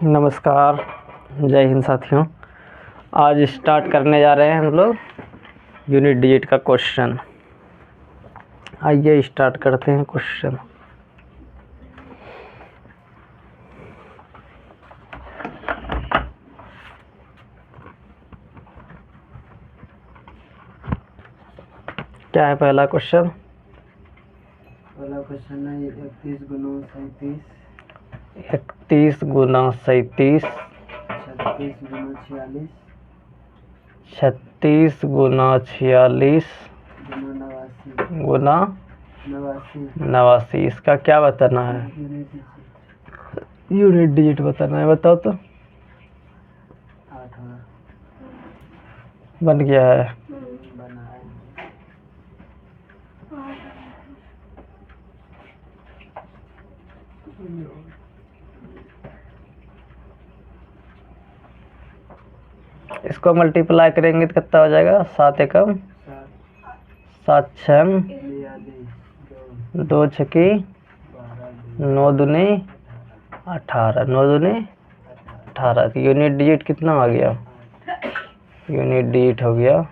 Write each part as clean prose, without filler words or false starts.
नमस्कार, जय हिंद साथियों। आज स्टार्ट करने जा रहे हैं हम लोग यूनिट डिजिट का क्वेश्चन। आइए स्टार्ट करते हैं क्वेश्चन। क्या है पहला क्वेश्चन? पहला क्वेश्चन है 31 गुना 37, 31 गुना 37, 36 गुना 46, 36 गुना 46 गुना 89, गुना 89 89। इसका क्या बताना है? यूनिट डिजिट बताना है। बताओ तो। 8 बन गया है। बना है। इसको मल्टीप्लाई करेंगे तो कितना हो जाएगा? 7 एकम 7 छम 2 छकी 9 दूनी 18, 9 दूनी 18। तो यूनिट डिजिट कितना आ गया? यूनिट डिजिट हो गया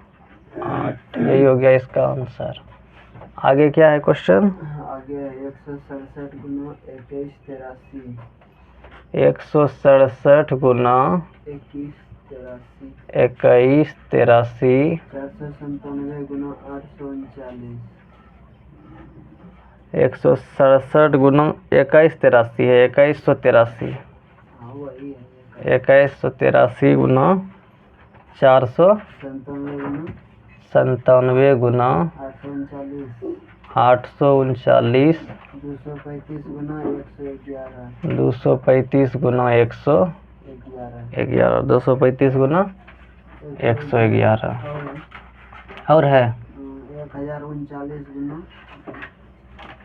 8। यही हो गया इसका आंसर। आगे क्या है क्वेश्चन? आगे 167 गुना 21 83, 167 गुना 21 83, 21 83, 497 गुना 839, 167 गुना 21 83 है 2183। हाँ वही है। 2183 गुना 497 गुना 839, 235 गुना 111, 235 गुना 111, 235 गुना 111। और है 1039 गुना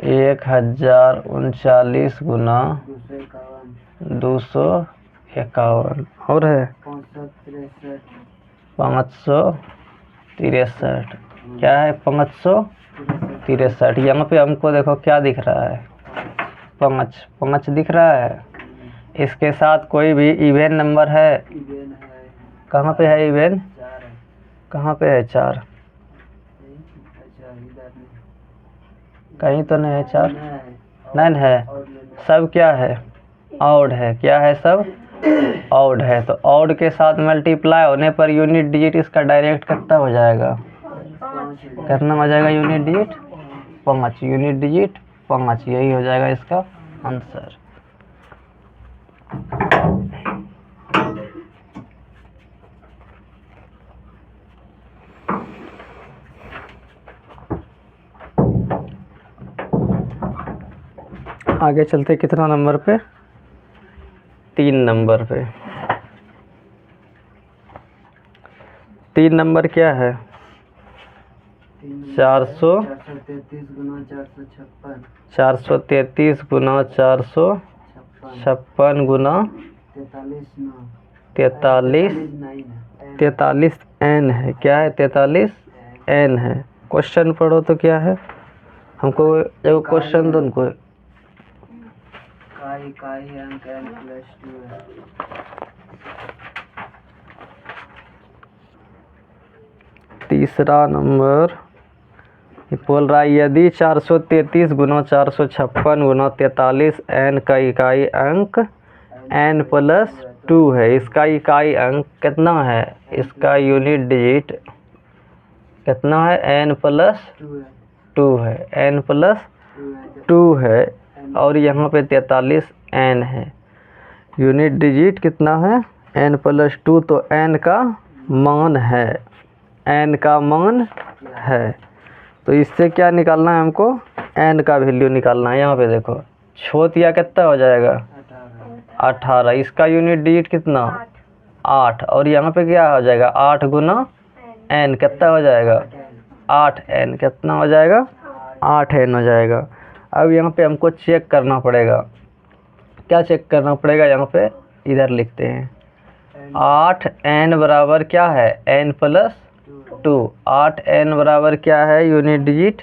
1039 गुना 251, 251। और है 563। क्या है? 563। यहाँ पे हमको देखो क्या दिख रहा है? 5 दिख रहा है। इसके साथ कोई भी इवेन नंबर है? इवेन है। कहाँ पे है इवेन? 4 है। कहाँ पे है 4? अच्छा इधर नहीं, कहीं तो नहीं है 4। है। 9 है। सब क्या है? ऑड है। क्या है? सब ऑड है। तो ऑड के साथ मल्टीप्लाई होने पर यूनिट डिजिट इसका डायरेक्ट कितना हो जाएगा? कितना हो जाएगा यूनिट डिजिट? 5। Unit digit 5। यही हो जाएगा इसका आंसर। आगे चलते कितना नंबर पे? 3 नंबर पे। 3 नंबर क्या है? 433 गुना 456, 433 गुना 456 गुना 43 एन है। क्या है? 43 एन है। क्वेश्चन पढ़ो तो क्या है? हमको एगो क्वेश्चन दो उनको। इकाई अंक n + 2 है। तीसरा नंबर बोल रहा है यदि 433 गुना 456 गुना 43 एन का इकाई अंक n + 2 है। इसका इकाई अंक कितना है? इसका यूनिट डिजिट कितना है? n + 2 है। n + 2 है और यहाँ पे 43 n है। यूनिट डिजिट कितना है? n + 2। तो n का मान है, n का मान है। तो इससे क्या निकालना है हमको? n का वैल्यू निकालना है। यहाँ पे देखो छोटिया कितना हो जाएगा? 18। इसका यूनिट डिजिट कितना? 8। और यहाँ पे क्या हो जाएगा? 8 गुना n कितना हो जाएगा? 8n। कितना हो जाएगा? 8n हो जाएगा। अब यहाँ पे हमको चेक करना पड़ेगा। क्या चेक करना पड़ेगा? यहाँ पे इधर लिखते हैं 8n बराबर क्या है? n + 2। 8n बराबर क्या है? Unit digit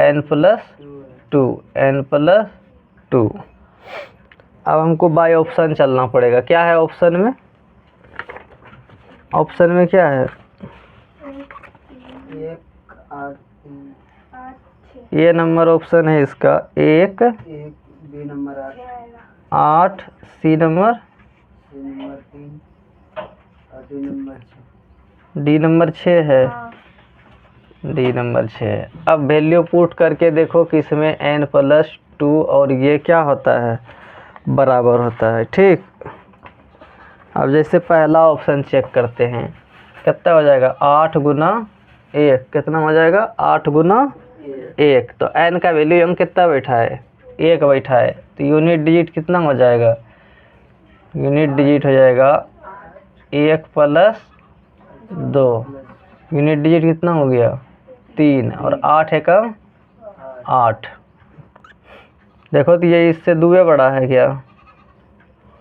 n + 2। n + 2। अब हमको बाय ऑप्शन चलना पड़ेगा। क्या है ऑप्शन में? ऑप्शन में क्या है? 1 8 3 ये नंबर ऑप्शन है इसका 1 1 बी नंबर 8, सी नंबर 3 और डी नंबर 6। डी नंबर 6 है। डी नंबर 6 है। अब वैल्यू पुट करके देखो कि इसमें n+2 और ये क्या होता है, बराबर होता है। ठीक, अब जैसे पहला ऑप्शन चेक करते हैं, कितना हो जाएगा 8 गुना 1, कितना हो जाएगा 8 गुना 1। तो n का वैल्यू हम कितना बैठा है, 1 बैठा है। तो यूनिट डिजिट कितना हो जाएगा, यूनिट डिजिट हो जाएगा 1 + 2, यूनिट डिजिट कितना हो गया 3, और 8 है कम 8। देखो तो ये इससे दुए बड़ा है क्या,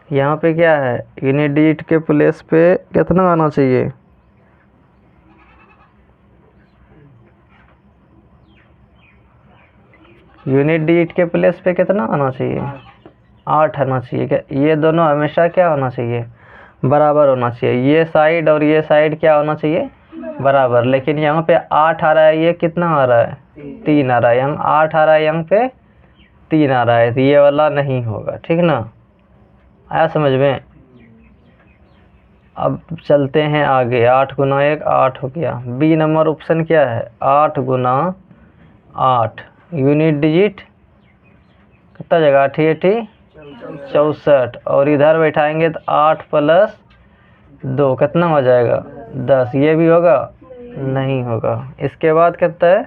यहाँ पे क्या है यूनिट डिजिट के प्लेस पे कितना आना चाहिए, यूनिट डिजिट के प्लेस पे कितना आना चाहिए, 8 आना चाहिए। क्या ये दोनों हमेशा क्या होना चाहिए, बराबर होना चाहिए। ये साइड और ये साइड क्या होना चाहिए, बराबर। लेकिन यहाँ पे 8 आ रहा है, ये कितना आ रहा है 3 आ रहा है। यहाँ 8 आ रहा है, यहाँ पे 3 आ रहा है, तो ये वाला नहीं होगा। ठीक ना, आया समझ में। अब चलते हैं आगे, 8 गुना 1 8 हो गया। बी नंबर ऑप्शन क्या है 8 गुना 8, यूनिट डिजिट कितना जगह 8 64, और इधर बैठाएंगे तो 8 + 2 कितना हो जाएगा 10। ये भी होगा नहीं होगा। इसके बाद कितना है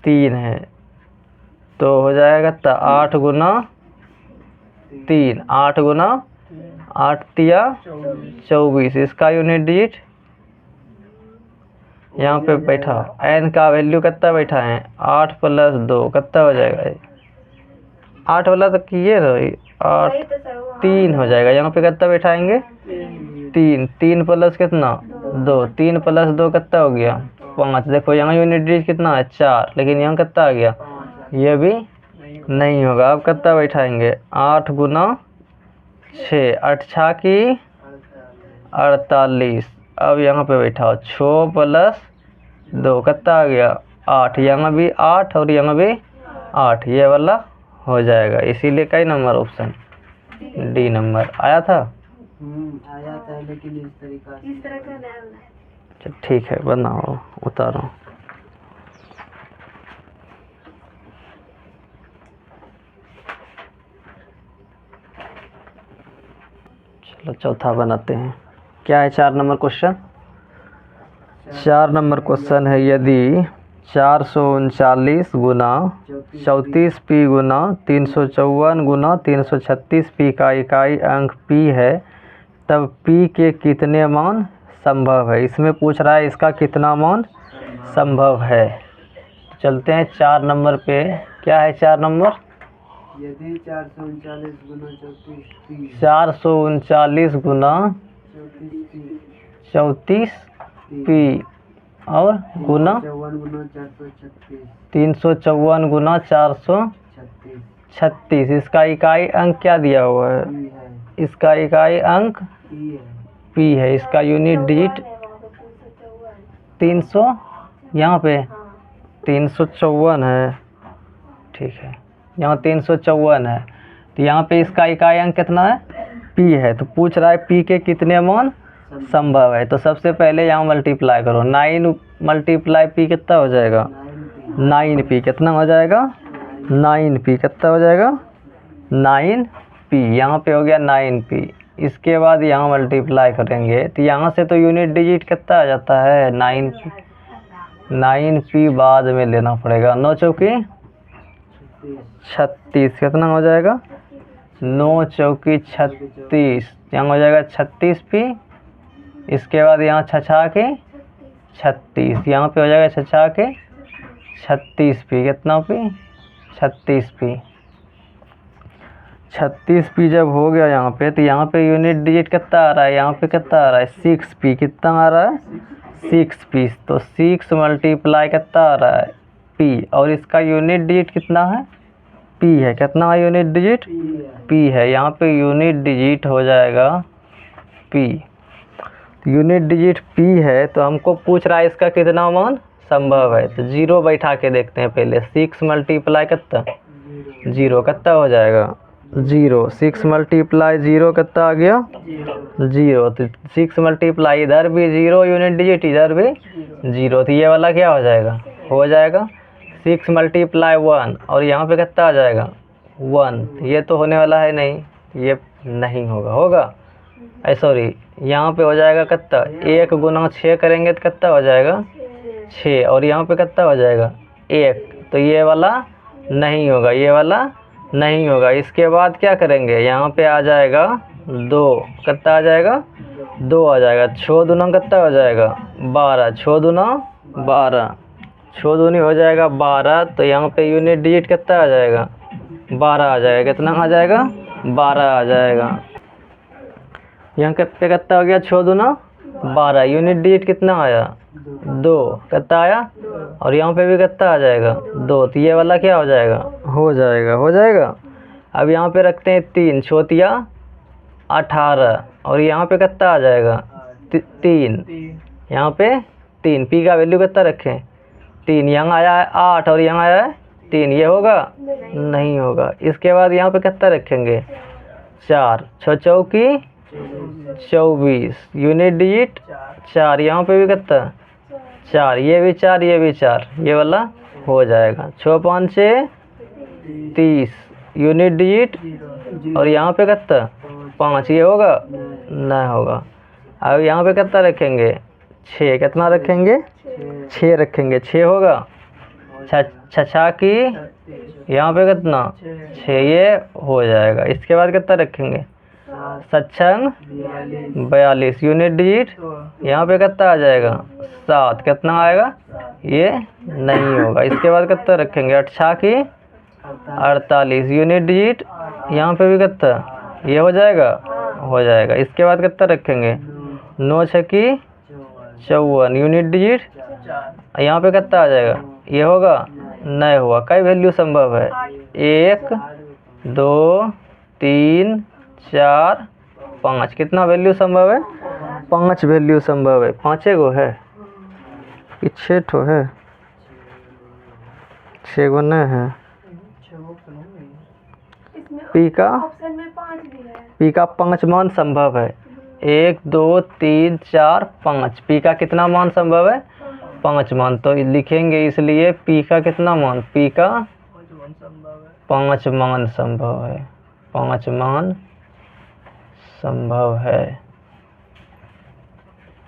3 है, तो हो जाएगा 8 गुना 3, 8 गुना 8 तिया 24। इसका यूनिट डिजिट यहाँ पे बैठा, n का वैल्यू कितना बैठा है 8 + 2 कितना हो जाएगा, 8 वाला तो किए ना 8 3 हो जाएगा। यहाँ पे कितना बैठाएंगे 3, 3 प्लस कितना 2, 3 + 2 कितना हो गया 5। देखो यहाँ यूनिट डिजिट कितना है 4, लेकिन यहाँ कितना आ गया, ये भी नहीं होगा। अब कितना बैठाएंगे 8 गुना 6, 8 6 की 48। अब यहाँ पे बैठाओ 6 + 2 कितना आ गया 8, यहाँ भी 8 और यहाँ भी 8, ये वाला हो जाएगा। इसीलिए कई नंबर ऑप्शन डी नंबर आया था। आया था, लेकिन इस तरीका से। ठीक है, बनाओ उतारो। चलो चौथा बनाते हैं। क्या है 4 नंबर क्वेश्चन, 4 नंबर क्वेश्चन है यदि 439 गुना 34 पी गुना 354 गुना 336 पी का इकाई अंक पी है, तब पी के कितने मान संभव है। इसमें पूछ रहा है इसका कितना मान संभव है। चलते हैं 4 नंबर पे। क्या है 4 नंबर, यदि 439 गुना 34 पी 439 गुना 34 पी और गुना 354 गुना 436। इसका इकाई अंक क्या दिया हुआ है, इसका इकाई अंक पी है। इसका यूनिट डिजिट 300, यहाँ पे 354 है। ठीक है, यहाँ 354 है, तो यहाँ पे इसका इकाई अंक कितना है पी है। तो पूछ रहा है पी के कितने मान संभव है। तो सबसे पहले यहाँ मल्टीप्लाई करो, 9 × पी कितना हो जाएगा 9 पी कितना हो जाएगा 9 पी कितना हो जाएगा 9 पी। यहाँ पे हो गया 9 पी। इसके बाद यहाँ मल्टीप्लाई करेंगे तो यहाँ से तो यूनिट डिजिट कितना आ जाता है 9 पी बाद में लेना पड़ेगा। 9 चौकी 36 कितना हो जाएगा 9 चौकी 36, यहाँ हो जाएगा 36 पी। इसके बाद यहाँ 6 के 36, यहाँ पे हो जाएगा 6 के 36 पी। कितना पी 36 पी। 36 पी जब हो गया यहाँ पे, तो यहाँ पे यूनिट डिजिट कितना आ रहा है, यहाँ पे कितना आ रहा है 6 पी। कितना आ रहा है 6 पी। तो 6 × कितना आ रहा है पी, और इसका यूनिट डिजिट कितना है पी है, कितना यूनिट डिजिट, पी है। यहाँ पे यूनिट डिजिट हो जाएगा पी, यूनिट डिजिट पी है तो हमको पूछ रहा है इसका कितना मान संभव है। तो 0 बैठा के देखते हैं पहले। 6 मल्टीप्लाई कितना 0 कितना हो जाएगा 0, 6 मल्टीप्लाई 0 कितना आ गया 0। तो 6 मल्टीप्लाई इधर भी 0 यूनिट डिजिट, इधर भी 0, तो ये वाला क्या हो जाएगा 6 मल्टीप्लाई 1 और यहाँ पे कितना आ जाएगा 1। ये तो होने वाला है नहीं, ये नहीं होगा सॉरी, यहाँ पे हो जाएगा कितना 1 गुना 6 करेंगे तो कितना हो जाएगा 6 और यहाँ पे कितना हो जाएगा 1। तो ये वाला नहीं होगा, ये वाला नहीं होगा। इसके बाद क्या करेंगे, यहाँ पे आ जाएगा 2, कितना आ जाएगा 2 आ जाएगा। 6 दूना कितना हो जाएगा 12, 6 दूना 12, 6 दूनी हो जाएगा 12। तो यहाँ पे यूनिट डिजिट कितना आ जाएगा 12 आ जाएगा। कितना आ जाएगा 12 आ जाएगा। यहाँ पे कितना हो गया 6 दूना 12, यूनिट डिजिट कितना आया 2, कितना आया और यहाँ पे भी कितना आ जाएगा 2। तो ये वाला क्या हो जाएगा। अब यहाँ पे रखते हैं 3, छोतिया 18 और यहाँ पे कितना आ जाएगा 3, यहाँ पे 3, पी का वैल्यू कितना रखें 3, यहाँ आया है 8 और यहाँ आया है 3, ये होगा नहीं होगा। इसके बाद यहाँ पे कितना रखेंगे 4, 6 चौकी 24, यूनिट डिजिट 4, यहाँ पे भी कितना 4, ये भी 4, ये भी 4, ये वाला हो जाएगा। 6 5 6 30, यूनिट डिजिट और यहाँ पे कितना 5, ये होगा नहीं होगा। अब यहाँ पे कितना रखेंगे 6, कितना रखेंगे 6 रखेंगे, 6 होगा। 6 की यहाँ पे कितना 6, ये हो जाएगा। इसके बाद कितना रखेंगे 7 42, यूनिट डिजिट यहाँ पे कितना आ जाएगा 7, कितना आएगा ये नहीं होगा। इसके बाद कितना रखेंगे 8 की 48, यूनिट डिजिट यहाँ पे भी कितना ये हो जाएगा। इसके बाद कितना रखेंगे 9 6 की 54, यूनिट डिजिट यहाँ पे कितना आ जाएगा ये होगा नहीं हुआ। कई वैल्यू संभव है 1 2 3 4 5, कितना वैल्यू संभव है 5 वैल्यू संभव है। 5 गो है कि 6 ठो है, 6 गो नहीं है। पी का 5 मान संभव है। 1 2 3 4 5, पी का कितना मान संभव है 5 मान। तो लिखेंगे इसलिए पी का कितना मान, पी का 5 मान संभव है, 5 मान संभव है।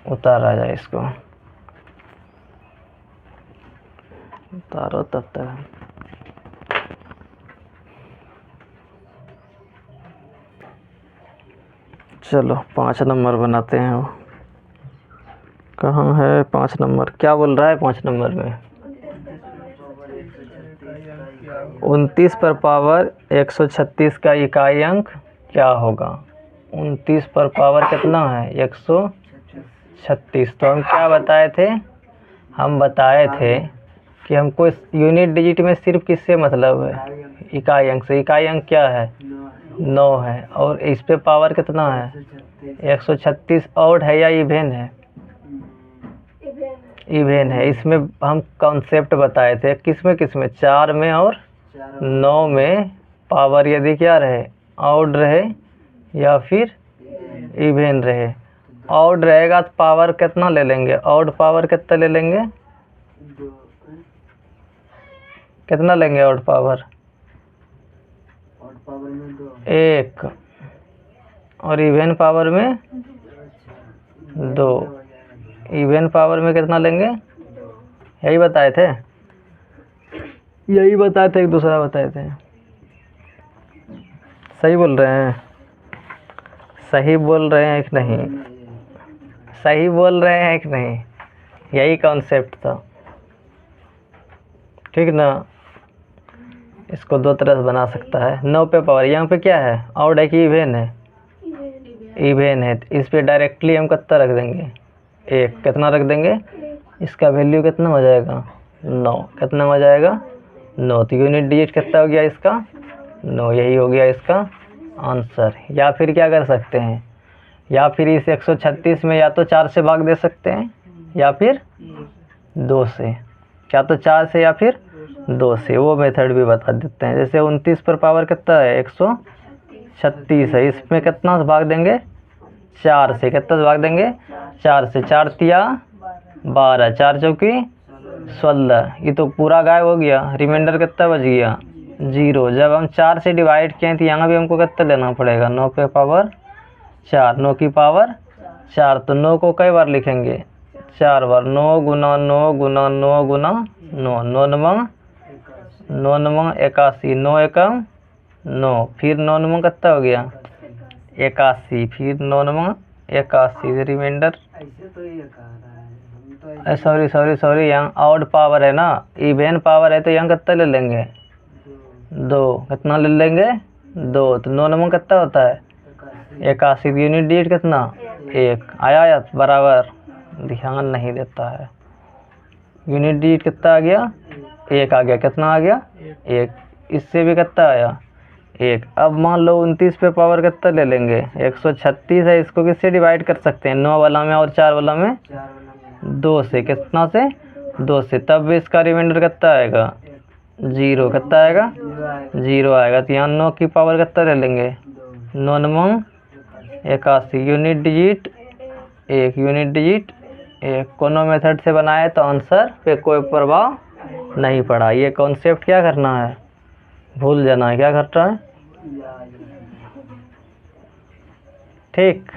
उतारा जाए इसको, उतारो तब तक। चलो 5 नंबर बनाते हैं। कहाँ है 5 नंबर, क्या बोल रहा है 5 नंबर में 29 पर पावर 136 का इकाई अंक क्या होगा। 29 पर पावर कितना है 136। तो हम क्या बताए थे, हम बताए थे कि हमको इस यूनिट डिजिट में सिर्फ किससे मतलब है इकाई अंक से। इकाई अंक क्या है 9 है और इस पे पावर कितना है 136। ऑड है या इवेन है, इवेन है। इसमें हम कॉन्सेप्ट बताए थे किसमें 4 में और 9 में पावर यदि क्या रहे ऑड रहे या फिर इवेन रहे। ऑड रहेगा तो पावर कितना ले लेंगे, ऑड पावर कितना ले लेंगे, कितना लेंगे ऑड पावर 1 और इवेन पावर में 2। इवेन पावर में कितना लेंगे, यही बताए थे, एक दूसरा बताए थे। सही बोल रहे हैं, सही बोल रहे हैं कि नहीं, सही बोल रहे हैं कि नहीं, यही कॉन्सेप्ट था। ठीक ना। इसको 2 तरह से बना सकता है। 9 पे पावर यहाँ पे क्या है ऑड है कि इवेन है, इवेन है। इस पे डायरेक्टली हम कितना रख देंगे 1, कितना रख देंगे, इसका वैल्यू कितना हो जाएगा 9, कितना हो जाएगा 9। तो यूनिट डिजिट कितना हो गया इसका 9, यही हो गया इसका आंसर। या फिर क्या कर सकते हैं, या फिर इस 136 में या तो 4 से भाग दे सकते हैं या फिर 2 से, या तो 4 से या फिर 2 से, वो मेथड भी बता देते हैं। जैसे 29 पर पावर कितना है, 136 है, इसमें कितना से भाग देंगे, 4 से। कितना से भाग देंगे, 4 से। 4 तिया 12, 4 चौकी 16, ये तो पूरा गायब हो गया। रिमाइंडर कितना बच गया, 0। जब हम 4 से डिवाइड किए तो यहाँ भी हमको कितना लेना पड़ेगा, 9 पे पावर 4, 9 की पावर 4। तो 9 को कई बार लिखेंगे, 4 बार। 9 गुना 9 गुना 9 गुना 9, 9 नमंग 9 नमंग 81, 9 एकम 9, फिर 9 नमंग कितना हो गया, 81, फिर 9 नमंग 81, रिमाइंडर। ऐसे तो ये कह रहा है, हम तो सॉरी, यहाँ ऑड पावर है ना, इवन पावर है, तो यहाँ कितना ले लेंगे, 2। कितना ले लेंगे, 2। तो 9 नंबर कितना होता है, 81। यूनिट डिजिट कितना, 1 आया बराबर, ध्यान नहीं देता है। यूनिट डिजिट कितना आ गया, 1 आ गया। कितना आ गया, 1। इससे भी कितना आया, 1। अब मान लो 29 पे पावर कितना ले लेंगे, 136 है, इसको किससे डिवाइड कर सकते हैं, 9 वाला में और 4 वाला में, 2 से। कितना से, 2 से। तब भी इसका रिमाइंडर कितना आएगा, 0। कितना आएगा, 0 आएगा। तो यहाँ 9 की पावर कितना ले लेंगे, 9 नमंग 81, यूनिट डिजिट 1, यूनिट डिजिट 1। कोनो मेथड से बनाए तो आंसर पे कोई प्रभाव नहीं पड़ा। ये कॉन्सेप्ट क्या करना है, भूल जाना है, क्या करना है, ठीक।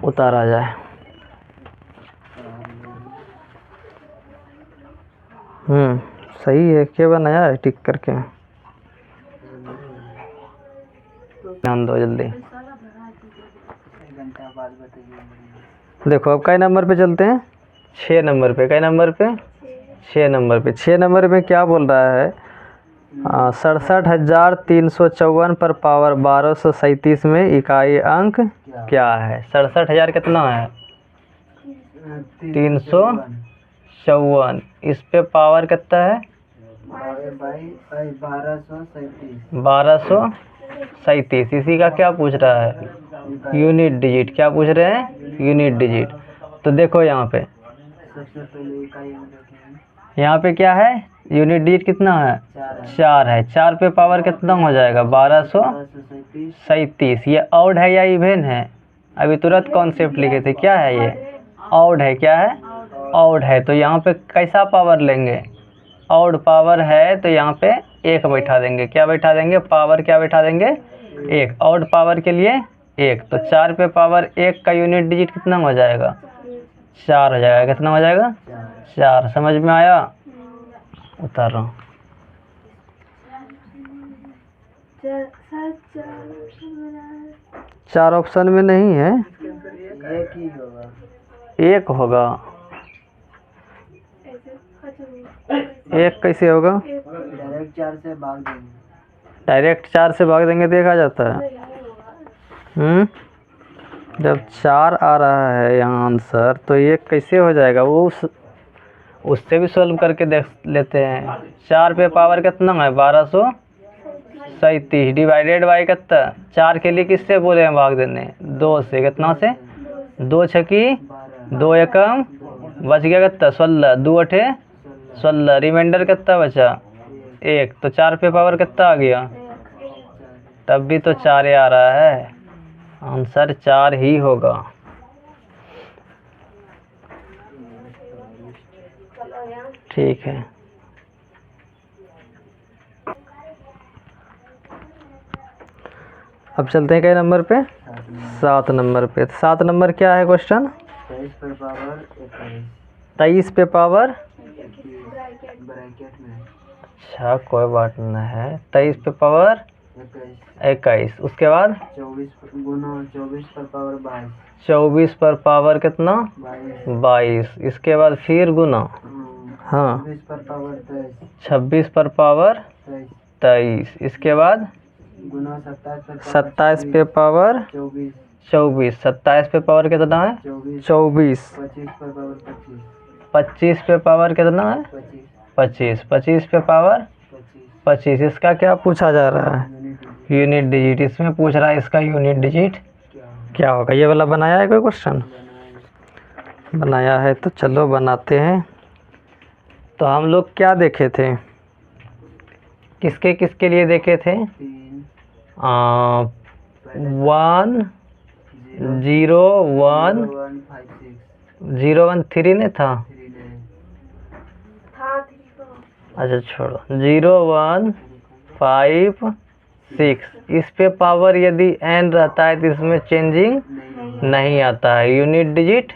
उतारा जाए। सही है, क्या बनाया है टिक करके, ध्यान दो जल्दी। देखो अब कई नंबर पे चलते हैं, 6 नंबर पे। कई नंबर पे, 6 नंबर पे। 6 नंबर पे क्या बोल रहा है, 67,354 पर पावर 1237 में इकाई अंक क्या है। 67,000 कितना है, 354। इस पे पावर कितना है, 1237। इसी का क्या पूछ रहा है, यूनिट डिजिट। क्या पूछ रहे हैं, यूनिट डिजिट। तो देखो यहाँ पे, यहाँ पे क्या है, यूनिट डिजिट कितना है, 4 है। 4 पे पावर कितना हो जाएगा, 1237। ये ऑड है या इवन है, अभी तुरंत कॉन्सेप्ट लिखे थे, क्या है ये, ऑड है। क्या है, ऑड है। तो यहाँ पे कैसा पावर लेंगे, ऑड पावर है, तो यहाँ पे 1 बैठा देंगे। क्या बैठा देंगे, पावर क्या बैठा देंगे, 1। ऑड पावर के लिए 1। तो 4 पे पावर 1 का यूनिट डिजिट कितना हो जाएगा, 4 हो जाएगा। कितना हो जाएगा, 4। समझ में आया, उतार रहा हूँ। चार ऑप्शन में नहीं है, एक होगा। एक कैसे होगा, डायरेक्ट 4 से भाग देंगे, डायरेक्ट 4 से भाग देंगे, देखा जाता है। जब 4 आ रहा है यहाँ आंसर, तो ये कैसे हो जाएगा, वो उससे भी सॉल्व करके देख लेते हैं। 4 पे पावर कितना है, 1237 डिवाइडेड बाई कितना, 4 के लिए किससे बोले हैं भाग देने, 2 से। कितना से, 2 छकी 2 एकम बच गया कितना, 16, 2 अठे 16, रिमाइंडर कितना बचा, 1। तो 4 पे पावर कितना आ गया, तब भी तो 4 आ रहा है, आंसर 4 ही होगा। ठीक है, अब चलते हैं कई नंबर पे, 7 नंबर पे। 7 नंबर क्या है क्वेश्चन, 23 पे पावर 21, 23 पे पावर, ब्रैकेट में, अच्छा कोई बात नहीं है, 23 पे पावर 21। उसके बाद 24 गुना 24 पर पावर 22, 24 पर पावर कितना, 22। इसके बाद फिर गुना, हाँ 26 पर पावर 23, 26 पर पावर 23। इसके बाद गुना 27 पे पावर 24, 24। 27 पे पावर कितना है, 24। 25 पर पावर 25, 25 पे पावर कितना है, 25, 25। 25 पे पावर 25, 25। इसका क्या पूछा जा रहा है? Unit unit digit. इसमें पूछ रहा है इसका यूनिट डिजिट क्या क्या होगा। ये वाला बनाया है कोई क्वेश्चन? बनाएंगे? बनाया है तो चलो बनाते हैं। तो हम लोग क्या देखे थे, किसके किसके लिए देखे थे? 3 1 0 1 1 5 6 0 1 3 नहीं था? 3 नहीं अच्छा छोड़ो। 0 1 5 6। इस पे पावर यदि n रहता है तो इसमें चेंजिंग नहीं नहीं आता है। यूनिट डिजिट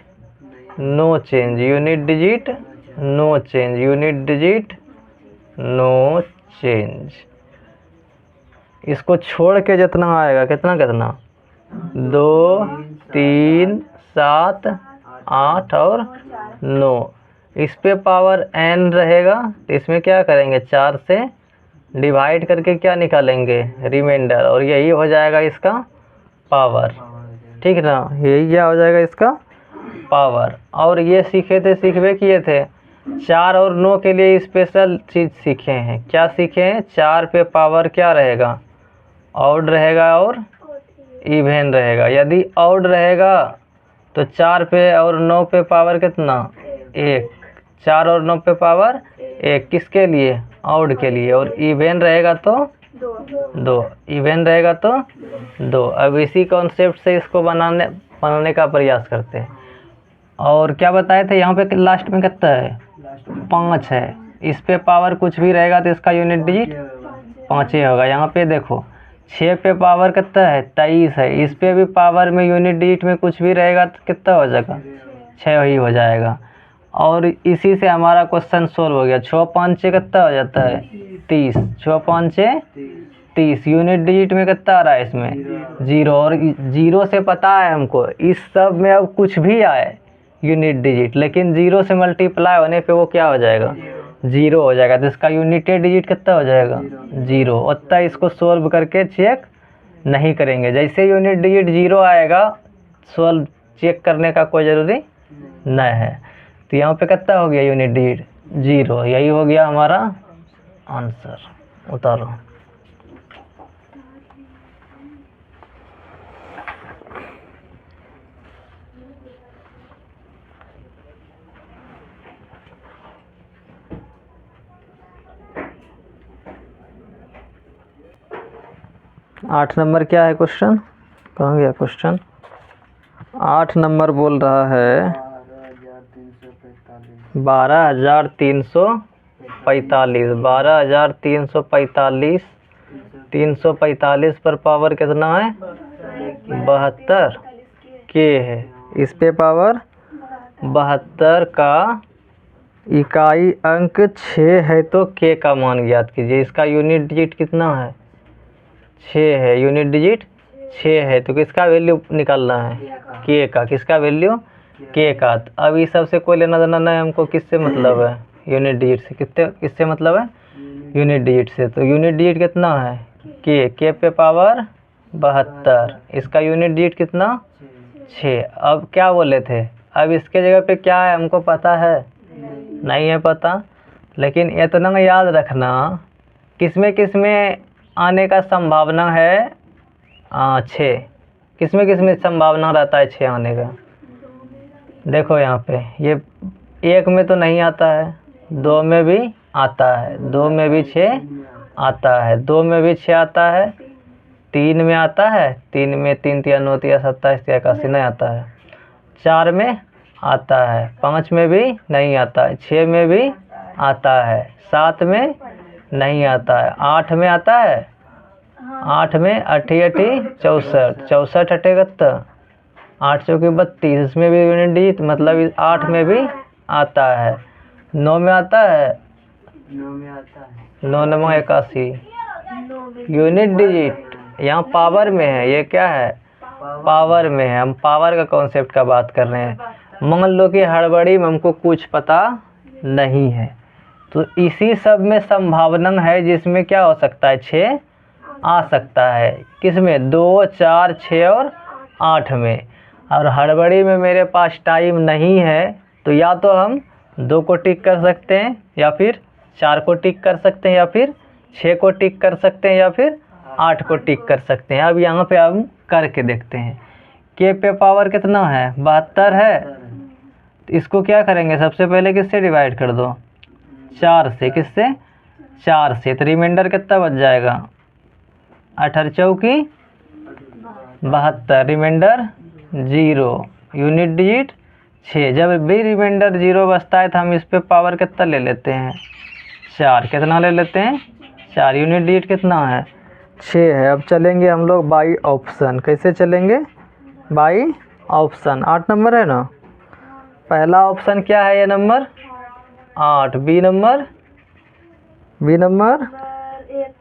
नहीं no change, unit digit no change, unit digit no change. इसको छोड़ के जितना आएगा, कितना कितना, 2 3 7 8 और 9। इस पे पावर n रहेगा तो इसमें क्या करेंगे, 4 से डिवाइड करके क्या निकालेंगे, रिमाइंडर, और यही हो जाएगा इसका पावर। ठीक ना, यही क्या हो जाएगा इसका पावर। और ये सीखवे किए थे 4 और 9 के लिए स्पेशल चीज़ सीखे हैं। क्या सीखे हैं? 4 पे पावर क्या रहेगा, ऑड रहेगा और इवन रहेगा। यदि ऑड रहेगा तो 4 पे और 9 पे पावर कितना, 1। 4 और 9 पे पावर 1 किसके लिए, ऑड के लिए। और इवन रहेगा तो 2, इवन रहेगा तो 2। अब इसी कॉन्सेप्ट से इसको बनाने का प्रयास करते हैं। और क्या बताए थे, यहाँ पे लास्ट में कितना है, 5 है। इस पे पावर कुछ भी रहेगा तो इसका यूनिट डिजिट 5 ही होगा। यहाँ पे देखो 6 पे पावर कितना है, 23 है। इस पे भी पावर में यूनिट डिजिट में कुछ भी रहेगा तो कितना हो जाएगा, 6 ही हो जाएगा। और इसी से हमारा क्वेश्चन सोल्व हो गया। 6 5 6 कितना हो जाता है, 30। 6 5 6 30। यूनिट डिजिट में कितना आ रहा है इसमें, 0। और 0 से पता है हमको इस सब में अब कुछ भी आए यूनिट डिजिट, लेकिन 0 से मल्टीप्लाई होने पे वो क्या हो जाएगा, 0 हो जाएगा। तो इसका यूनिटेड डिजिट कितना हो जाएगा, 0। उतना इसको सोल्व करके चेक नहीं करेंगे। जैसे यूनिट डिजिट 0 आएगा, सोल्व चेक करने का कोई ज़रूरी नहीं है। तो यहाँ पे कितना हो गया यूनिट डिजिट, 0। यही हो गया हमारा आंसर। उतारो। आठ नंबर क्या है क्वेश्चन, कहाँ गया क्वेश्चन? 8 नंबर बोल रहा है 12,345। 12,345 345 पर पावर कितना है, 72 के है। इस पे पावर 72 का इकाई अंक 6 है तो के का मान ज्ञात कीजिए। इसका यूनिट डिजिट कितना है, 6 है। यूनिट डिजिट 6 है तो किसका वैल्यू निकालना है, के का। किसका वैल्यू, के का। अब इस सब से कोई लेना देना नहीं हमको, किससे मतलब है, यूनिट डिजिट से। किससे मतलब है, यूनिट डिजिट से। तो यूनिट डिजिट कितना है, के पे पावर 72। इसका यूनिट डिजिट कितना, 6। अब क्या बोले थे, अब इसके जगह पे क्या है हमको पता है, नहीं है पता। लेकिन इतना याद रखना, किसमें किसमें आने का संभावना है, 6। किसमें किसमें संभावना रहता है 6 आने का। देखो यहाँ पे ये 1 में तो नहीं आता है, 2 में भी आता है, 2 में भी 6 आता है, 2 में भी 6 आता है, 3 में आता है, 3 में 3 3 9 3 27 3 81 नहीं आता है, 4 में आता है, 5 में भी नहीं आता है, 6 में भी आता है, 7 में नहीं आता है, 8 में आता है, 8 में 8 64 64 अठे कितना, 8 चौके 32। इसमें भी यूनिट डिजिट मतलब 8 में भी आता है, 9 में आता है, 9 में आता है, 9 9 81। यूनिट डिजिट यहाँ पावर में है, ये क्या है, पावर में है। हम पावर का कॉन्सेप्ट का बात कर रहे हैं। मान लो कि हड़बड़ी में हमको कुछ पता नहीं है, तो इसी सब में संभावना है जिसमें क्या हो सकता है, 6 आ सकता है। किसमें, 2 4 6 और 8 में। और हड़बड़ी में मेरे पास टाइम नहीं है तो या तो हम 2 को टिक कर सकते हैं, या फिर 4 को टिक कर सकते हैं, या फिर 6 को टिक कर सकते हैं या फिर 8 को टिक कर सकते हैं। अब यहाँ पे हम करके देखते हैं। के पे पावर कितना है 72 है, तो इसको क्या करेंगे, सबसे पहले किससे डिवाइड कर दो, 4 से। किससे, 4 से। तो रिमाइंडर कितना बच जाएगा, 18 चौकी 72, रिमाइंडर 0, यूनिट डिजिट 6। जब भी रिमाइंडर 0 बचता है तो हम इस पे पावर कितना ले लेते हैं, 4। कितना ले लेते हैं, 4। यूनिट डिजिट कितना है, 6 है। अब चलेंगे हम लोग बाई ऑप्शन। कैसे चलेंगे, बाई ऑप्शन। 8 नंबर है ना, पहला ऑप्शन क्या है, ये नंबर 8, बी नंबर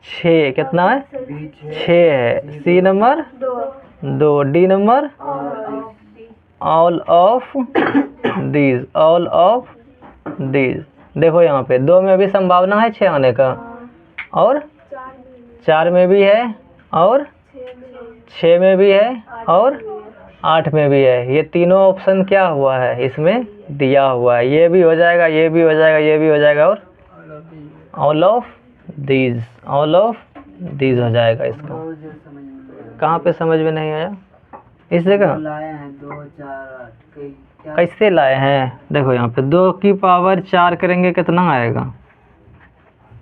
6 कितना है, 6 है। C number 2, D number all of these, all of these. देखो यहाँ पे 2 में भी संभावना है 6 आने का, और 4 में भी है, और 6 में भी है, और 8 में भी है। ये तीनों ऑप्शन क्या हुआ है, इसमें दिया हुआ है। ये भी हो जाएगा, ये भी हो जाएगा, ये भी हो जाएगा, और all of these, all of these हो जाएगा इसका। कहाँ पे समझ में नहीं आया, इस जगह लाए हैं 2 4 8 कैसे लाए हैं। देखो यहाँ पे 2 की पावर 4 करेंगे कितना आएगा,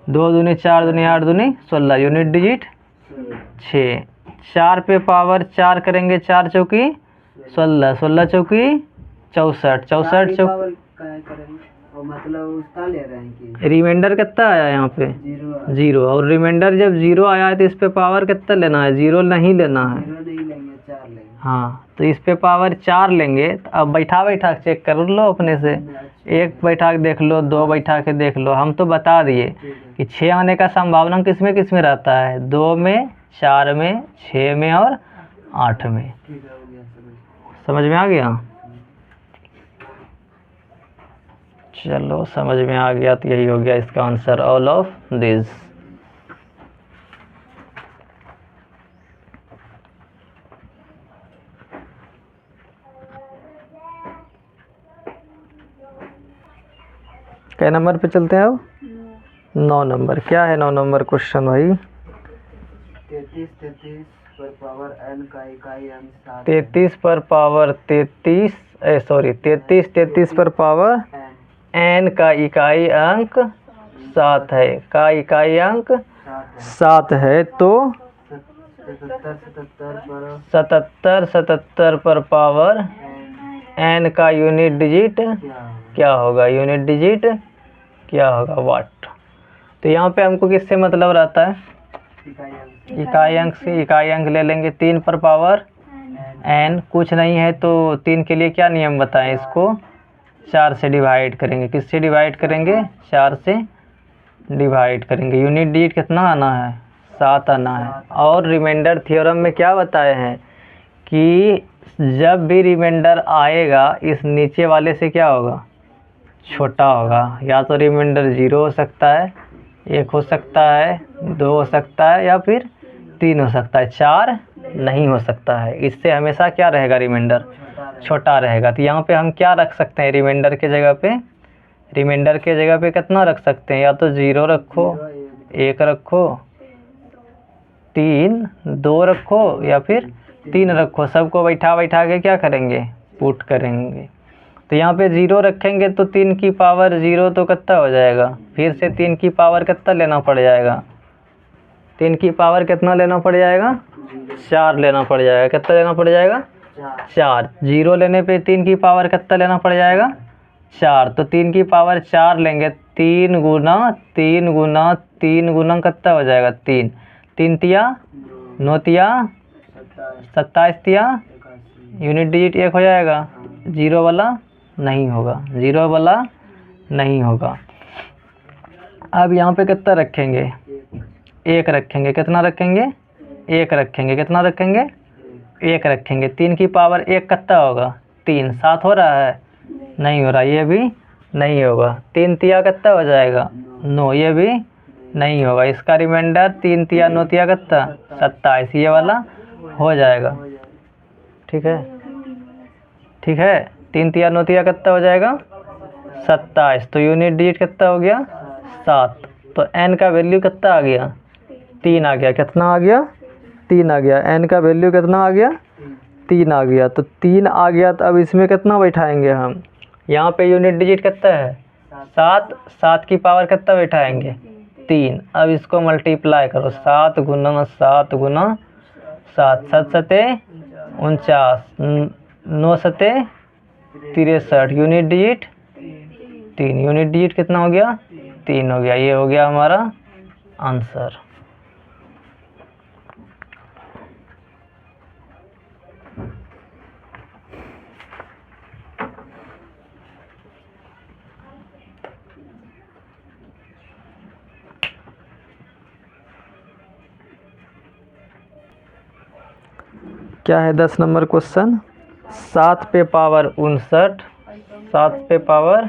2 दूनी 4 दूनी 8 दूनी 16, यूनिट डिजिट 6। 4 पे पावर 4 करेंगे, 4 चौकी 16, 16 चौकी 64, 64 चौकी। मतलब उसका ले रहे हैं कि रिमाइंडर कितना आया यहाँ पे, 0। और रिमाइंडर जब 0 आया है तो इस पे पावर कितना लेना है, 0 नहीं लेना है। 0 नहीं लेंगे, 4 लेंगे। हाँ, तो इस पे पावर 4 लेंगे। तो अब बैठा बैठा के चेक कर लो अपने से, 1 बैठा के देख लो, 2 बैठा के देख लो। हम तो बता दिए कि 6 आने का संभावना किस में रहता है, 2 में, 4 में, 6 में और 8 में। ठीक है, हो गया समझ में आ गया, चलो समझ में आ गया तो यही हो गया इसका आंसर, ऑल ऑफ दिस। क्या नंबर पे चलते हैं अब, 9 नंबर। क्या है 9 नंबर क्वेश्चन भाई, 33 पर पावर n का इकाई अंक 7 33 पर पावर 33 पर पावर n का इकाई अंक 7 है, का इकाई अंक 7 है। तो 77 पर पावर n का यूनिट डिजिट क्या होगा, यूनिट डिजिट क्या होगा, वाट। तो यहाँ पे हमको किससे मतलब रहता है, इकाई अंक से। इकाई अंक ले लेंगे, 3 पर पावर n, कुछ नहीं है तो 3 के लिए क्या नियम बताएं, इसको 4 से डिवाइड करेंगे। किससे डिवाइड करेंगे, 4 से डिवाइड करेंगे। यूनिट डिजिट कितना आना है, 7 आना है। और रिमाइंडर थ्योरम में क्या बताए हैं कि जब भी रिमाइंडर आएगा इस नीचे वाले से क्या होगा, छोटा होगा। या तो रिमाइंडर 0 हो सकता है, 1 हो सकता है, 2 हो सकता है, या फिर 3 हो सकता है, 4 नहीं हो सकता है। इससे हमेशा क्या रहेगा, रिमाइंडर छोटा रहेगा। तो यहाँ पे हम क्या रख सकते हैं, रिमाइंडर के जगह पे, रिमाइंडर के जगह पे कितना रख सकते हैं, या तो 0 रखो, 1 रखो, 3, 2 रखो, या फिर 3 रखो। सबको बैठा बैठा के क्या करेंगे, पुट करेंगे। तो यहाँ पे 0 रखेंगे तो 3 की पावर 0 तो कितना हो जाएगा, फिर से 3 की पावर कितना लेना पड़ जाएगा, 3 की पावर कितना लेना पड़ जाएगा, 4 लेना पड़ जाएगा। कितना लेना पड़ जाएगा, 4। 0 लेने पे 3 की पावर कितना लेना पड़ जाएगा, 4। तो 3 की पावर 4 लेंगे, 3 गुना 3 गुना 3 गुना कितना हो जाएगा, 3। 3 तिया 9 तिया 27 तिया, यूनिट डिजिट 1 हो जाएगा। 0 वाला नहीं होगा, 0 वाला नहीं होगा। अब यहाँ पे कितना रखेंगे, 1 रखेंगे। कितना रखेंगे, 1 रखेंगे। कितना रखेंगे, 1 रखेंगे। 3 की पावर 1 कितना होगा, 3। 7 हो रहा है, नहीं हो रहा, ये भी नहीं होगा। 3 तिया कितना हो जाएगा, 9, ये भी नहीं होगा। इसका रिमाइंडर 3 तिया 9 तिया कितना, 27, ये वाला हो जाएगा। ठीक है, ठीक है। 3 तिया 9 तिया कितना हो जाएगा, 27। तो यूनिट डिजिट कितना हो गया, 7। तो n का वैल्यू कितना आ गया? 3 आ गया। कितना आ गया? 3 आ गया। n का वैल्यू कितना आ गया? 3 आ गया। तो 3 आ गया तो अब इसमें कितना बैठाएंगे हम? यहाँ पे यूनिट डिजिट कितना है? 7। 7 की पावर कितना बैठाएंगे? 3। अब इसको मल्टीप्लाई करो, 7 गुना 7 गुना 7, 7 सते 49, 9 सते 63, यूनिट डिजिट 3। यूनिट डिजिट कितना हो गया? 3 हो गया। ये हो गया हमारा आंसर। क्या है 10 नंबर क्वेश्चन? 7 पे पावर 59, 7 पे पावर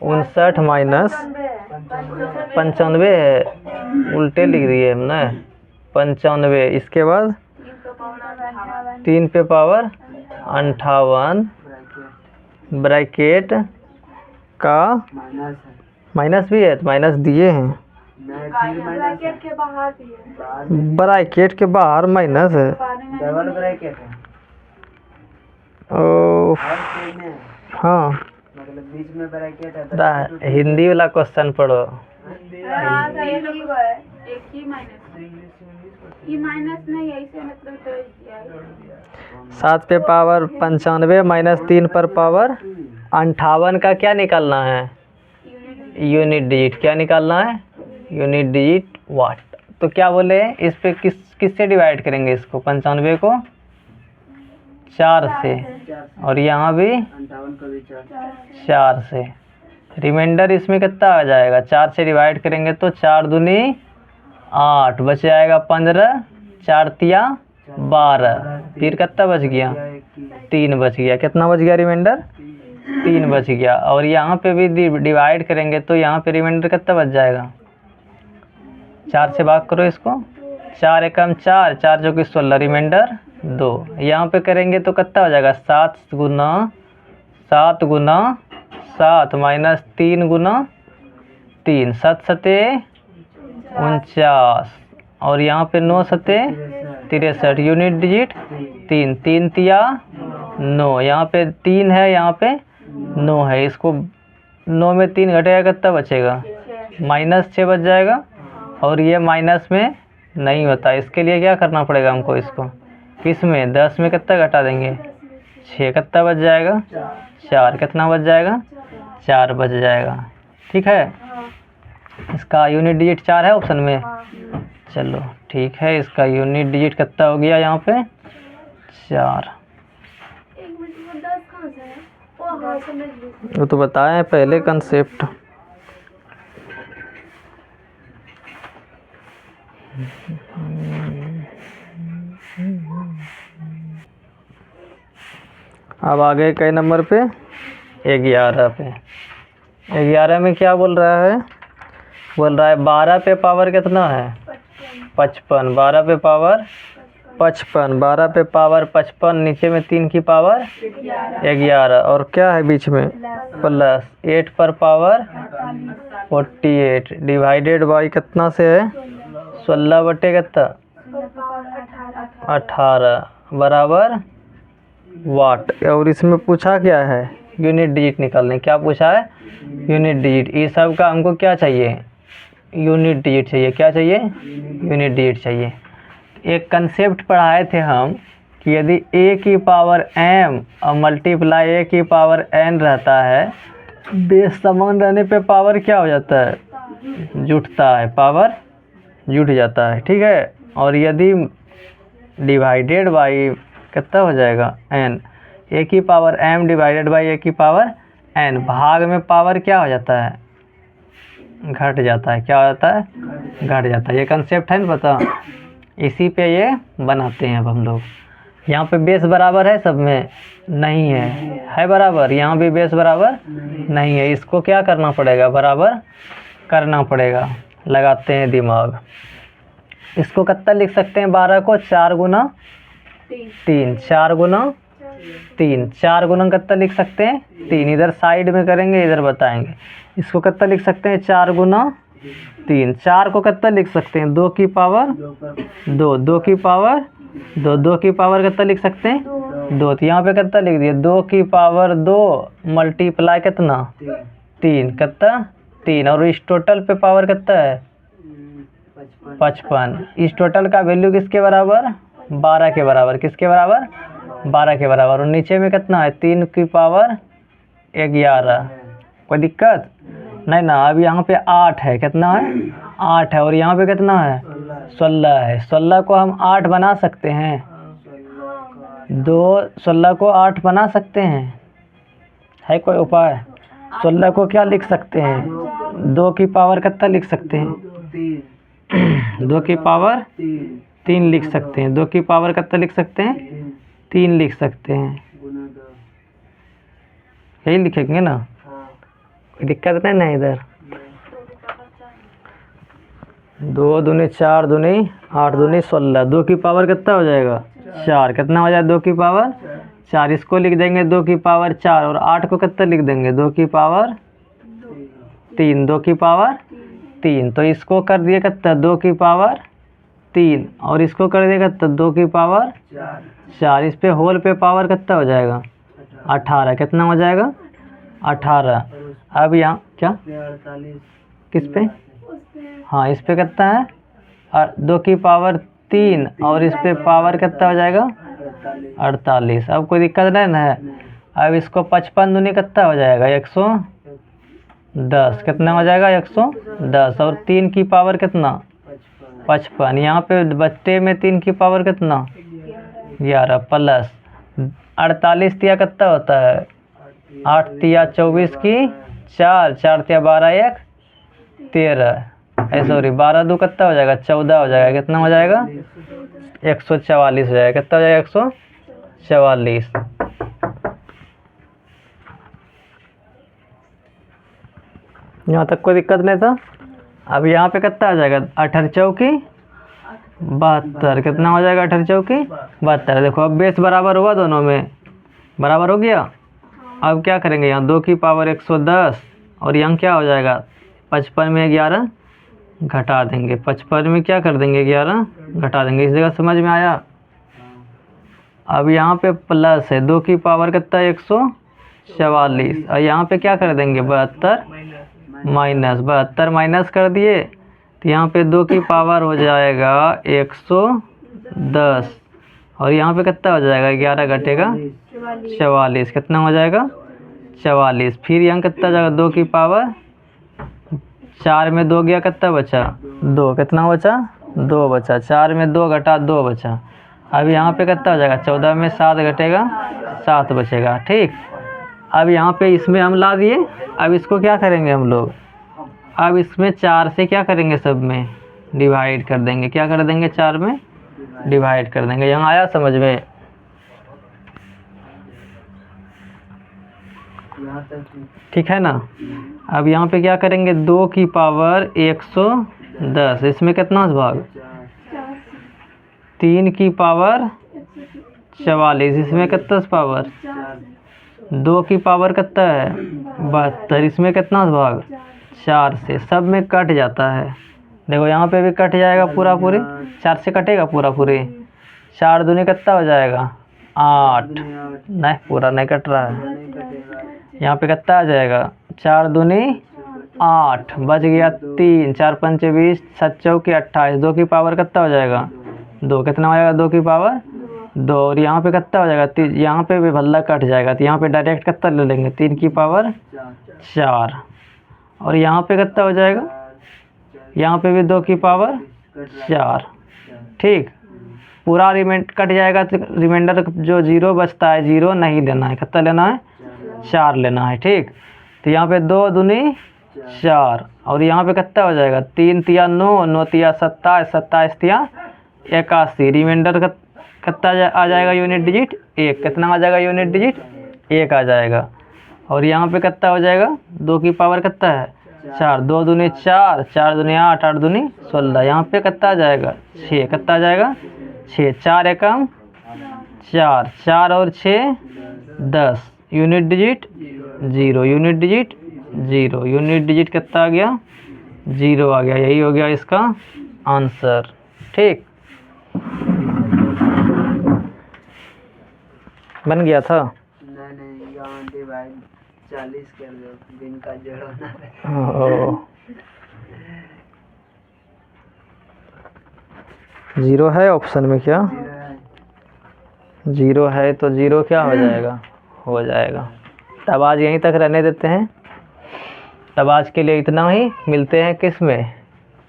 59 माइनस 95 है, उल्टे लिख दिए हमने 95। इसके बाद 3 पे पावर 58 ब्रैकेट का माइनस भी है, तो माइनस दिए हैं। ब्रैकेट के बाहर भी है, ब्रैकेट के बाहर माइनस है। डबल ब्रैकेट है। ओ हाँ, मतलब बीच में ब्रैकेट है। हिंदी वाला क्वेश्चन पढ़ो। एक ही माइनस नहीं, ऐसे मतलब तो 7 पे पावर 95 माइनस 3 पर पावर 58 का क्या निकालना है? Unit digit. क्या निकालना है? यूनिट डिजिट वाट। तो क्या बोले, इस पे किससे डिवाइड करेंगे इसको? 95 को 4 से, और यहाँ भी 58 को भी 4 से। रिमाइंडर इसमें कितना आ जाएगा? 4 से डिवाइड करेंगे तो 4 दूनी 8, बच जाएगा 15, 4 तिया 12, फिर कितना बच गया? 3 बच गया। कितना बच गया रिमाइंडर? 3 बच गया। और यहाँ पे भी डिवाइड करेंगे तो यहाँ पे रिमाइंडर कितना बच जाएगा? 4 से भाग करो इसको, 4 एकम 4, 4 जो कि 16, रिमाइंडर 2। यहाँ पे करेंगे तो कितना हो जाएगा? 7 गुना 7 माइनस 3 गुना 3, 7 सते 49, और यहाँ पे 9 सते 63, यूनिट डिजिट 3। 3 तिया 9, यहाँ पे 3 है, यहाँ पे 9 है। इसको 9 में 3 घटेगा, कितना बचेगा? -6 बच जाएगा। और ये माइनस में नहीं होता, इसके लिए क्या करना पड़ेगा हमको? इसको किस में? 10 में कितना घटा देंगे? 6, कितना बच जाएगा? 4, कितना बच जाएगा? 4 बच जाएगा। ठीक है, इसका यूनिट डिजिट 4 है ऑप्शन में। चलो ठीक है, इसका यूनिट डिजिट कितना हो गया यहाँ पे? 4। वो तो बताएं पहले कंसेप्ट। अब आ गए कई नंबर पे? 11 पे। 11 में क्या बोल रहा है? बोल रहा है 12 पे पावर कितना है? 55। 12 पे पावर 55, 12 पे पावर 55, नीचे में 3 की पावर 11, और क्या है बीच में? प्लस 8 पर पावर 48 डिवाइडेड बाई कितना से है? 16 बटे कितना? 18 बराबर वाट। और इसमें पूछा क्या है? यूनिट डिजिट निकालने। क्या पूछा है? Unit digit. ये सब का हमको क्या चाहिए? यूनिट डिजिट चाहिए। क्या चाहिए? यूनिट डिजिट चाहिए। एक कंसेप्ट पढ़ाए थे हम कि यदि a की पावर m और मल्टीप्लाई a की पावर n रहता है, बेस समान रहने पे पावर क्या हो जाता है? जुटता है, पावर जुट जाता है। ठीक है, और यदि डिवाइडेड बाई कितना हो जाएगा? n, a की power m divided by a की पावर n, भाग में पावर क्या हो जाता है? घट जाता है। क्या हो जाता है? घट जाता है। ये कंसेप्ट है ना, पता? इसी पे ये बनाते हैं अब हम लोग। यहाँ पे बेस बराबर है सब में? नहीं है। है बराबर? यहाँ भी बेस बराबर नहीं है। इसको क्या करना पड़ेगा? बराबर करना पड़ेगा। लगाते हैं दिमाग। इसको कितना लिख सकते हैं? 12 को 4 गुना 3, 4 गुना 3, 4 गुना कितना लिख सकते हैं? 3। इधर साइड में करेंगे, इधर बताएंगे। इसको कितना लिख सकते हैं? 4 गुना 3। 4 को कितना लिख सकते हैं? 2 की पावर 2, 2 की पावर 2, 2 की पावर कितना लिख सकते हैं? 2। तो यहाँ पे कितना लिख दिए? 2 की पावर 2 मल्टीप्लाई कितना? 3 कितना? 3। और इस टोटल पे पावर कितना है? 55। इस टोटल का वैल्यू किसके बराबर? 12 के बराबर। किसके बराबर? 12 के बराबर। और नीचे में कितना है? 3 की पावर 11। कोई दिक्कत नहीं ना। अब यहाँ पे 8 है। कितना है? 8 है। और यहाँ पे कितना है? 16 है। 16 को हम 8 बना सकते हैं। 16 को 8 बना सकते हैं। है कोई उपाय? 16 को क्या लिख सकते हैं? 2 की पावर कितना लिख सकते हैं? 2 की पावर 3 लिख सकते हैं। 2 की पावर कितना लिख सकते हैं? 3 लिख सकते हैं। यही लिखेंगे ना? कोई दिक्कत नहीं ना इधर? 2 दूनी 4 दूनी 8 दूनी 16। 2 की पावर कितना हो जाएगा? 4। कितना हो जाएगा? 2 की पावर 4। इसको लिख देंगे 2 की पावर 4। और 8 को कितना लिख देंगे? 2 की पावर 3। 2 की पावर 3। तो इसको कर दिए कितना? 2 की पावर 3। और इसको कर दिए कितना? 2 की पावर 4। इस पे होल पे पावर कितना हो जाएगा? 18। कितना हो जाएगा? 18। अब यहाँ क्या? किस पे? हाँ, इस पे कितना है? 2 की पावर 3। और इस पे पावर कितना हो जाएगा? 48। अब कोई दिक्कत नहीं ना है? अब इसको 55 दूनी कितना हो जाएगा? 110। कितना हो जाएगा? 110। और 3 की पावर कितना? 55। यहाँ पे बच्चे में 3 की पावर कितना? 11 प्लस 48 तिया कितना होता है? 8 तिया 24 की 4, 4 तिया 12, 1 13। सॉरी 12 दो कितना हो जाएगा? 14 हो जाएगा। कितना हो जाएगा? 144 हो जाएगा। कितना हो जाएगा? 144। यहाँ तक कोई दिक्कत नहीं था? अब यहाँ पे कितना आ जाएगा? 18 चौकी 72। कितना हो जाएगा? 18 चौकी 72। देखो अब बेस बराबर हुआ, दोनों में बराबर हो गया। अब क्या करेंगे? यहाँ 2 की पावर 110। और यहाँ क्या हो जाएगा? 55 में 11 घटा देंगे। 55 में क्या कर देंगे? 11 घटा देंगे। इस जगह समझ में आया? अब यहाँ पे प्लस है। 2 की पावर कितना? 144। और यहाँ पे क्या कर देंगे? 72 माइनस 72 माइनस कर दिए। तो यहाँ पे 2 की पावर हो जाएगा 110। और यहाँ पे कितना हो जाएगा? 11 घटेगा 44। कितना हो जाएगा? 44। फिर यहाँ कितना हो जाएगा? 2 की पावर 4 में 2 गया, कितना बचा? 2। कितना बचा? 2 बचा। 4 में 2 घटा 2 बचा। अब यहाँ पे कितना हो जाएगा? 14 में 7 घटेगा 7 बचेगा। ठीक। अब यहाँ पे इसमें हम ला दिए। अब इसको क्या करेंगे हम लोग? अब इसमें 4 से क्या करेंगे? सब में डिवाइड कर देंगे। क्या कर देंगे? 4 में डिवाइड कर देंगे। यहाँ आया समझ में? ठीक है ना? अब यहाँ पे क्या करेंगे? 2 की पावर 110। इसमें कितना भाग? 3 की पावर 44। इसमें कितना पावर? 2 की पावर कितना है? 72। इसमें कितना भाग? 4 से। सब में कट जाता है। देखो यहाँ पे भी कट जाएगा पूरा पूरी। 4 से कटेगा पूरा पूरी। 4 दूनी कितना हो जाएगा? 8। नहीं, पूरा नहीं कट रहा है। यहाँ पे कितना आ जाएगा? 4 दूनी 8 बच गया 3। 4 पंचे 20, 7 चौकी 28। 2 की पावर कितना हो जाएगा? 2। कितना हो जाएगा? 2 की पावर 2। और यहाँ पे कितना हो जाएगा? यहाँ पे भी भल्ला कट जाएगा। तो यहाँ पे डायरेक्ट कितना ले लेंगे? 3 की पावर 4। और यहाँ पे कितना हो जाएगा? यहाँ पे भी 2 की पावर 4। ठीक। पूरा कट जाएगा। तो रिमाइंडर जो 0 बचता है, 0 नहीं लेना है। कितना लेना है? 4 लेना है। ठीक। तो यहाँ पे 2 दूनी 4। और यहाँ पे कितना हो जाएगा? 3 तिया 9, 9 तिया 27, 27 तिया 81। रिमाइंडर कितना आ जाएगा? Unit digit 1। कितना आ जाएगा? यूनिट डिजिट 1 आ जाएगा। और यहाँ पे कितना हो जाएगा? 2 की पावर कितना है? 4। 2 दूनी 4, 4 दूनी 8, 8 दूनी 16। यहाँ पे कितना आ जाएगा? 6। कितना आ जाएगा? 6। 4 एकम 4, 4 और 6 10। Unit digit 0। Unit digit 0। Unit digit कितना आ गया? 0 आ गया, यही हो गया इसका आंसर। ठीक, बन गया था। नहीं यहाँ डिवाइड 40 कर दो, दिन का जोड़ होना है। ओ 0 है ऑप्शन में क्या? 0 है। 0 है तो 0 क्या हो जाएगा? हो जाएगा। तब आज यहीं तक रहने देते हैं। तब आज के लिए इतना ही, मिलते हैं किस में,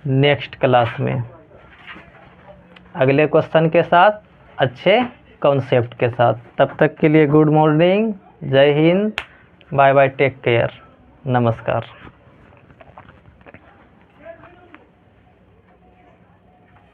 नेक्स्ट क्लास में अगले क्वेश्चन के साथ, अच्छे कॉन्सेप्ट के साथ। तब तक के लिए गुड मॉर्निंग, जय हिंद, बाय बाय, टेक केयर, नमस्कार।